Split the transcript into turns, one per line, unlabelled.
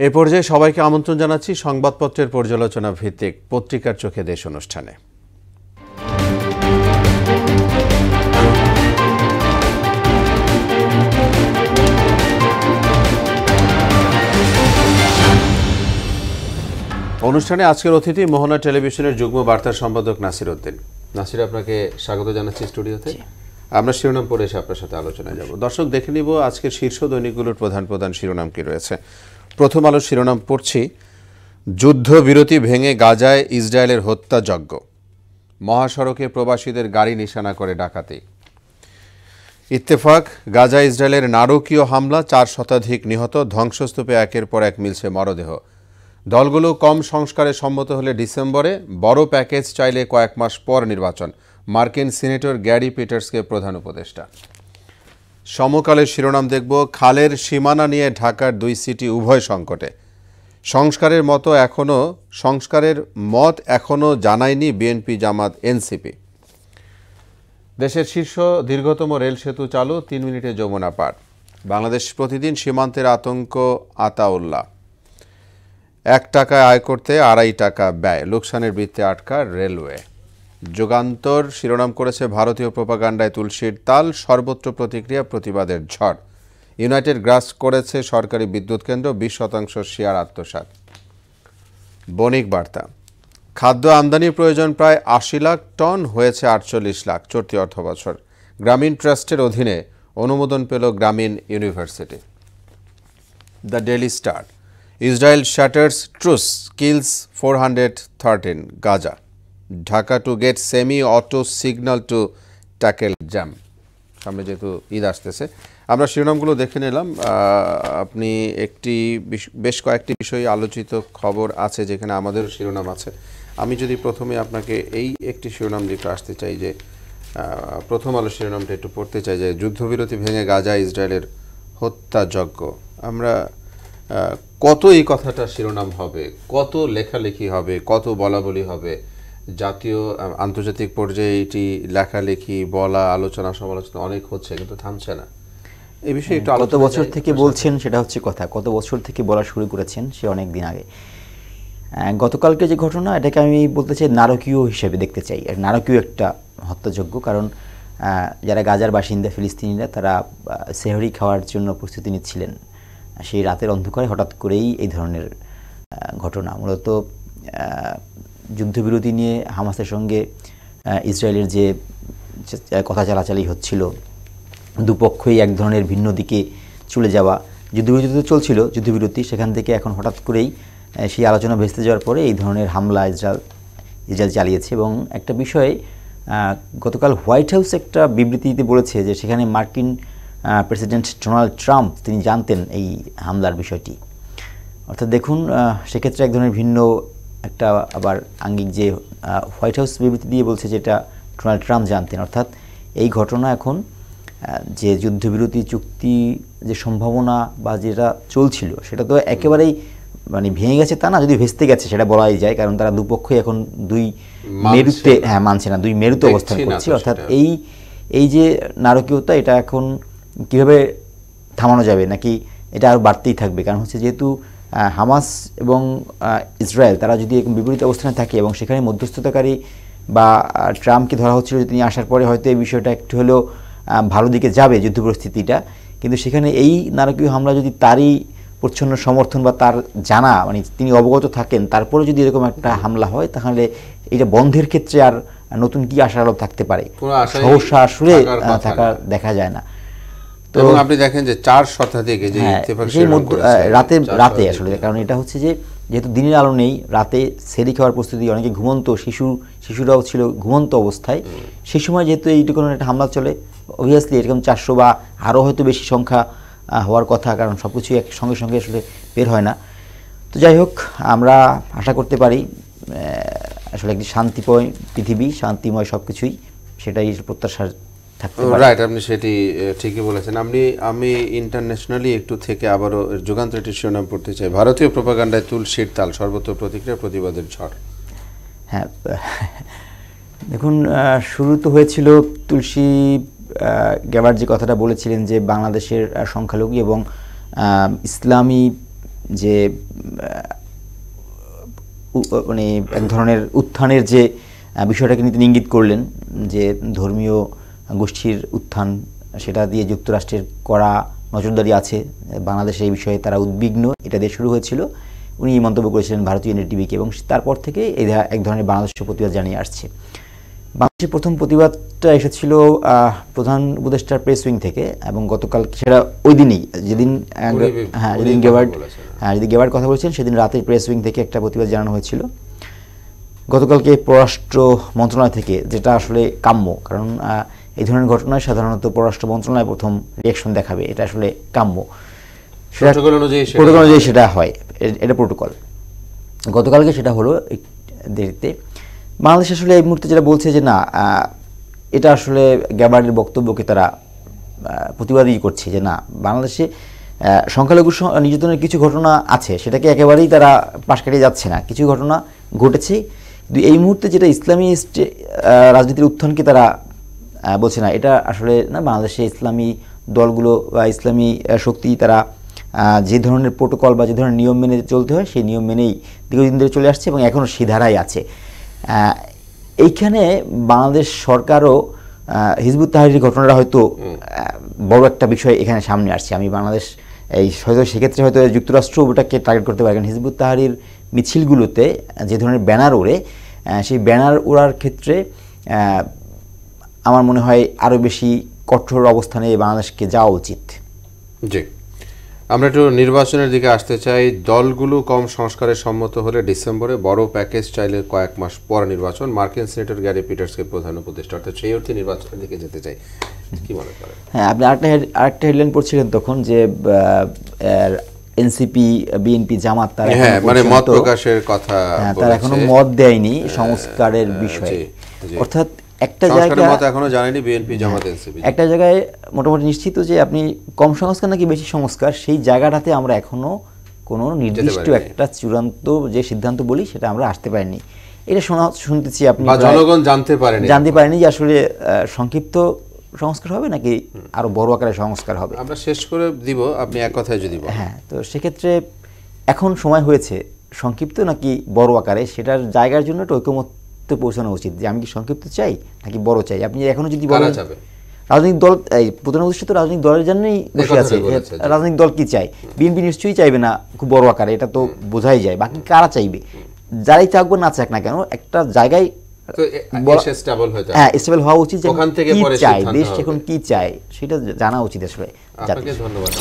এই পর্যায়ে সবাইকে আমন্ত্রণ জানাচ্ছি সংবাদপত্রের পর্যালোচনা ভিত্তিক পত্রিকার চোখে দেশ অনুষ্ঠানে। অনুষ্ঠানে আজকের অতিথি মোহনা টেলিভিশনের যুগ্ম বার্তা সম্পাদক নাসির উদ্দিন। নাসির, আপনাকে স্বাগত জানাচ্ছি স্টুডিওতে। আমরা শিরোনাম পড়ে এসে আপনার সাথে আলোচনায় যাব। দর্শক, দেখে নিব আজকের শীর্ষ দৈনিকগুলোর প্রধান শিরোনাম কি রয়েছে। প্রথম আলোর শিরোনাম পড়ছি, যুদ্ধবিরতি ভেঙে গাজায় ইসরায়েলের হত্যাযজ্ঞ, মহাসড়কে প্রবাসীদের গাড়ি নিশানা করে ডাকাতি। ইত্তেফাক, গাজায় ইসরায়েলের নারকীয় হামলা, 4 শতাধিক নিহত, ধ্বংসস্তূপে একের পর এক মিলছে মরদেহ। দলগুলো কম সংস্কারে সম্মত হলে ডিসেম্বরে, বড় প্যাকেজ চাইলে কয়েক মাস পর নির্বাচন। মার্কিন সিনেটর গ্যারি পিটার্সকে প্রধান উপদেষ্টা। সমকালের শিরোনাম দেখব, খালের সীমানা নিয়ে ঢাকার 2 সিটি উভয় সংকটে। সংস্কারের মত এখনও জানায়নি বিএনপি, জামাত, এনসিপি। দেশের শীর্ষ দীর্ঘতম রেল সেতু চালু, 3 মিনিটে যমুনা পার। বাংলাদেশ প্রতিদিন, সীমান্তের আতঙ্ক আতাউল্লাহ। 1 টাকায় আয় করতে 2.5 টাকা ব্যয়, লোকসানের বৃত্তে আটকা রেলওয়ে। যুগান্তর শিরোনাম করেছে, ভারতীয় প্রোপাগান্ডায় তুলসীর তাল, সর্বত্র প্রতিক্রিয়া, প্রতিবাদের ঝড়। ইউনাইটেড গ্রাস করেছে সরকারি বিদ্যুৎ কেন্দ্র, 20% শেয়ার আত্মসাৎ। বণিক বার্তা, খাদ্য আমদানির প্রয়োজন প্রায় 80 লাখ টন, হয়েছে 48 লাখ চলতি অর্থবছর। গ্রামীণ ট্রাস্টের অধীনে অনুমোদন পেল গ্রামীণ university. The daily star, Israel shatters truce, kills 413 Gaza. Dhaka to get semi-auto signal to tackle jam. সামনে যেহেতু ঈদ আসতেছে, আমরা শিরোনামগুলো দেখে নিলাম। আপনি বেশ কয়েকটি বিষয়ে আলোচিত খবর আছে যেখানে আমাদের শিরোনাম আছে। আমি যদি প্রথমে আপনাকে এই একটি শিরোনাম দিকে আসতে চাই, যে প্রথম আলো শিরোনামটা একটু পড়তে চাই, যে যুদ্ধবিরতি ভেঙে গাজা ইসরায়েলের হত্যাযজ্ঞ। আমরা কত এই কথাটা শিরোনাম হবে, কত লেখালেখি হবে, কত বলাবলি হবে, জাতীয় আন্তর্জাতিক পর্যায়ে এটি লেখালেখি, বলা, আলোচনা, সমালোচনা অনেক হচ্ছে, কিন্তু থামছে না। এই বিষয়ে একটু
কত বছর থেকে বলছেন সেটা হচ্ছে কথা, কত বছর থেকে বলা শুরু করেছেন সে অনেক দিন আগে। গতকালকে যে ঘটনা, এটাকে আমি বলতে চাই নারকীয় হিসেবে দেখতে চাই। নারকীয় একটা হত্যাযজ্ঞ, কারণ যারা গাজার বাসিন্দা ফিলিস্তিনিরা, তারা সেহরি খাওয়ার জন্য প্রস্তুতি নিচ্ছিলেন। সেই রাতের অন্ধকারে হঠাৎ করেই এই ধরনের ঘটনা। মূলত যুদ্ধবিরতি নিয়ে হামাসের সঙ্গে ইসরায়েলের যে কথা চালাচালি হচ্ছিল, দুপক্ষই এক ধরনের ভিন্ন দিকে চলে যাওয়া। যুদ্ধবিরতি তো চলছিল, যুদ্ধবিরতি, সেখান থেকে এখন হঠাৎ করেই সেই আলোচনা ভেস্তে যাওয়ার পরে এই ধরনের হামলা ইসরায়েল চালিয়েছে। এবং একটা বিষয়ে গতকাল হোয়াইট হাউস একটা বিবৃতিতে বলেছে যে সেখানে মার্কিন প্রেসিডেন্ট ডোনাল্ড ট্রাম্প তিনি জানতেন এই হামলার বিষয়টি। অর্থাৎ দেখুন, সেক্ষেত্রে এক ধরনের ভিন্ন একটা আবার আঙ্গিক, যে হোয়াইট হাউস বিবৃতি দিয়ে বলছে যে এটা ডোনাল্ড ট্রাম্প জানতেন। অর্থাৎ এই ঘটনা এখন যে যুদ্ধবিরতি চুক্তি যে সম্ভাবনা বা যেটা চলছিল, সেটা তো একেবারেই মানে ভেঙে গেছে তা না, যদি ভেস্তে গেছে সেটা বলাই যায়, কারণ তারা দুপক্ষই এখন 2 মেরুতে মানছে না, 2 মেরুতে অবস্থান করছে। অর্থাৎ এই যে নারকীয়তা, এটা এখন কীভাবে থামানো যাবে, নাকি এটা আরও বাড়তেই থাকবে? কারণ হচ্ছে যেহেতু হামাস এবং ইসরায়েল তারা যদি বিপরীত অবস্থানে থাকে, এবং সেখানে মধ্যস্থতাকারী বা ট্রাম্পকে ধরা হচ্ছিল যে তিনি আসার পরে হয়তো এই বিষয়টা একটু হলেও ভালো দিকে যাবে যুদ্ধ পরিস্থিতিটা, কিন্তু সেখানে এই নারকীয় হামলা যদি তারই প্রচ্ছন্ন সমর্থন বা তার জানা, মানে তিনি অবগত থাকেন, তারপরে যদি এরকম একটা হামলা হয়, তাহলে এটা বন্ধের ক্ষেত্রে আর নতুন কি আশার আলো থাকতে পারে? সহসা আসলে দেখা যায় না।
তো আপনি দেখেন যে 4 শতাধিক
রাতে আসলে, কারণ এটা হচ্ছে যে যেহেতু দিনের আলো নেই, রাতে সেরি খাওয়ার প্রস্তুতি, অনেকে ঘুমন্ত, শিশুরাও ছিল ঘুমন্ত অবস্থায়। সেই সময় যেহেতু এইটুকু একটা হামলা চলে, অবভিয়াসলি এরকম 400 বা আরও হয়তো বেশি সংখ্যা হওয়ার কথা, কারণ সব কিছুই সঙ্গে সঙ্গে আসলে বের হয় না। তো যাই হোক, আমরা আশা করতে পারি আসলে একটি শান্তিময় পৃথিবী, শান্তিময় সব কিছুই, সেটাই প্রত্যাশা থাকতে পারে।
রাইট, আপনি সেটি ঠিকই বলেছেন। আমি ইন্টারন্যাশনালি একটু থেকে আবারও যুগান্তর শিরোনাম পড়তে চাই, ভারতীয় প্রোপাগান্ডায় তুলসীর তাল, সর্বত্র প্রতিক্রিয়া, প্রতিবাদের ঝড়।
হ্যাঁ, দেখুন, শুরু তো হয়েছিল তুলসী গ্যাবার যে কথাটা বলেছিলেন যে বাংলাদেশের সংখ্যালঘু এবং ইসলামী যে মানে এক ধরনের উত্থানের যে বিষয়টাকে তিনি ইঙ্গিত করলেন, যে ধর্মীয় গোষ্ঠীর উত্থান, সেটা দিয়ে যুক্তরাষ্ট্রের কড়া নজরদারি আছে বাংলাদেশে, এই বিষয়ে তারা উদ্বিগ্ন, এটা দিয়ে শুরু হয়েছিল। উনি এই মন্তব্য করেছিলেন ভারতীয় এনডিটিভিকে, এবং তারপর থেকে এই এক ধরনের বাংলাদেশের প্রতিবাদ জানিয়ে আসছে। বাংলাদেশের প্রথম প্রতিবাদটা এসেছিল প্রধান উপদেষ্টার প্রেস উইং থেকে, এবং গতকাল সেটা ওই দিনই, যেদিন গেবার্ড কথা বলছেন, সেদিন রাতে প্রেস উইং থেকে একটা প্রতিবাদ জানানো হয়েছিল। গতকালকে পররাষ্ট্র মন্ত্রণালয় থেকে, যেটা আসলে কাম্য, কারণ এই ধরনের ঘটনায় সাধারণত পররাষ্ট্র মন্ত্রণালয় প্রথম রিয়াকশন দেখাবে, এটা আসলে কাম্য, প্রোটোকল অনুযায়ী সেটা হয়, এটা প্রোটোকল। গতকালকে সেটা হলো দেরিতে। বাংলাদেশ আসলে এই মুহূর্তে যেটা বলছে যে না, এটা আসলে গ্যাবার্ডের বক্তব্যকে তারা প্রতিবাদই করছে, যে না, বাংলাদেশে সংখ্যালঘু নির্যাতনের কিছু ঘটনা আছে, সেটাকে একেবারেই তারা পাশ কাটিয়ে যাচ্ছে না, কিছু ঘটনা ঘটেছে। কিন্তু এই মুহূর্তে যেটা ইসলামিস্ট রাজনীতির উত্থানকে তারা বলছে না, এটা আসলে না, বাংলাদেশে ইসলামী দলগুলো বা ইসলামী শক্তি তারা যে ধরনের প্রোটোকল বা যে ধরনের নিয়ম মেনে চলতে হয়, সেই নিয়ম মেনেই দীর্ঘদিন ধরে চলে আসছে এবং এখনও সেই ধারাই আছে। এইখানে বাংলাদেশ সরকারও হিজবুত তাহরির ঘটনাটা হয়তো বড় একটা বিষয় এখানে সামনে আসছে। আমি বাংলাদেশ হয়তো সেক্ষেত্রে হয়তো যুক্তরাষ্ট্র ওটাকে টার্গেট করতে পারে, কারণ হিজবুত তাহরির মিছিলগুলোতে যে ধরনের ব্যানার ওড়ে, সেই ব্যানার ওড়ার ক্ষেত্রে আমার মনে হয় আরও বেশি কঠোর অবস্থানে বাংলাদেশকে যাওয়া উচিত।
জি, আমরা একটু নির্বাচনের দিকে আসতে চাই। দলগুলো কম সংস্কারে সম্মত হলে ডিসেম্বরে বড় প্যাকেজ চাইলে কয়েক মাস পর নির্বাচন। মার্কিন সিনেটর গ্যারি পিটার্সকে প্রধান উপদেষ্টা, অর্থাৎ সেই অর্থে নির্বাচনের দিকে যেতে চাই, কি মনে করেন?
হ্যাঁ, আপনি আরেকটা হেডলাইন পড়ছিলেন তখন, যে এনসিপি, বিএনপি, জামাত তারা
মানে মত প্রকাশের কথা,
তারা এখনো মত দেয়নি সংস্কারের বিষয়ে, অর্থাৎ একটা জায়গায়
মত এখনো জানেনি বিএনপি, জামাত, এনসিপি।
একটা জায়গায় মোটামুটি নিশ্চিত যে আপনি কম সংস্কার নাকি বেশি সংস্কার, সেই জায়গাটাতে আমরা এখনো কোনো নির্দিষ্ট একটা চূড়ান্ত যে সিদ্ধান্ত বলি সেটা আমরা আসতে পারিনি। এটা শুনতেছি আপনি
জনগণ জানতে পারেনি
যে আসলে সংক্ষিপ্ত সংস্কার হবে নাকি আরো বড় আকারে সংস্কার হবে।
আমরা শেষ করে দিব, আপনি এক কথায় যদি বলেন।
হ্যাঁ, তো সেক্ষেত্রে এখন সময় হয়েছে সংক্ষিপ্ত নাকি বড় আকারে, সেটার জায়গার জন্য একটা ঐকমত্য পৌঁছানো উচিত, যে আমি কি সংক্ষিপ্ত চাই নাকি বড় চাই। আপনি এখনো যদি বলেন রাজনৈতিক দল, এই প্রধান উদ্দেশ্য তো রাজনৈতিক দলের জন্যই বসে আছে, রাজনৈতিক দল কি চাই, বিএনপি নিশ্চয়ই চাইবে না খুব বড় আকারে, এটা তো বোঝাই যায়। বাকি কারা চাইবে, যারাই চাকবো না চাক না কেন, একটা জায়গায় স্টেবল হওয়া উচিত, দেশ এখন কি চায় সেটা জানা উচিত আসলে।
ধন্যবাদ।